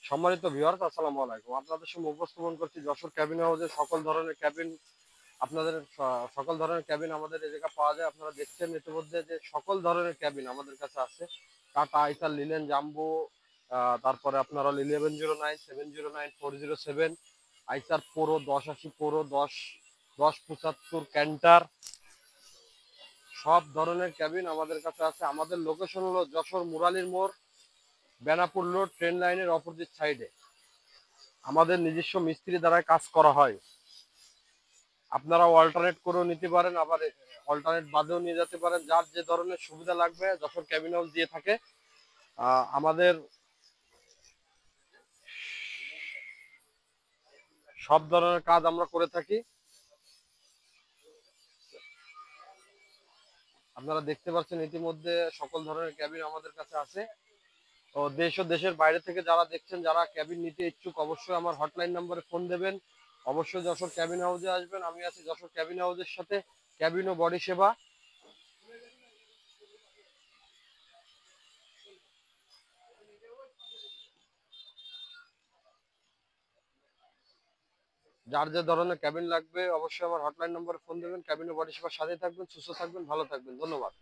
সম্মানিত ভিউয়ার্স, আসসালামু আলাইকুম। আপনাদের সামনে উপস্থাপন করছি যশোর ক্যাবিন হাউসে সকল ধরনের ক্যাবিন। আপনাদের সকল ধরনের ক্যাবিন আমাদের এই জায়গায় পাওয়া যায়। আপনারা দেখছেন ইতিমধ্যে যে সকল ধরনের ক্যাবিন আমাদের কাছে আছে। টাটা, আইসার, লিলেন, জাম্বো, তারপরে আপনারা 1109, 709, 407, আইসার প্রো, 1080 প্রো, 1075 ক্যান্টার, সব ধরনের ক্যাবিন আমাদের কাছে আছে। আমাদের লোকেশন হলো যশোর মুরালির মোড়, বেনাপুর রোড, ট্রেন লাইনের অপোজিট সাইডে। আমাদের নিজস্ব মিস্ত্রি দ্বারা কাজ করা হয়। আপনারা অল্টারনেট করেও নিতে পারেন, আবার অল্টারনেট বাদেও নিয়ে যেতে পারেন। যার যে ধরনের সুবিধা লাগবে যশোর ক্যাবিন হাউস দিয়ে থাকে। আমাদের সব ধরনের কাজ আমরা করে থাকি। আপনারা দেখতে পাচ্ছেন ইতিমধ্যে সকল ধরনের ক্যাবিন আমাদের কাছে আছে। তো দেশ ও দেশের বাইরে থেকে যারা দেখছেন, যারা ক্যাবিন নিতে ইচ্ছুক, অবশ্যই আমার হটলাইন নম্বরে ফোন দেবেন। অবশ্যই যশোর ক্যাবিন হাউসে আসবেন। আমি আছি যশোর ক্যাবিন হাউসের সাথে। ক্যাবিন ও বডি সেবা। যার যে ধরনের ক্যাবিন লাগবে অবশ্যই আমার হটলাইন নম্বরে ফোন দেবেন। ক্যাবিন ও বডি সেবার সাথে থাকবেন, সুস্থ থাকবেন, ভালো থাকবেন। ধন্যবাদ।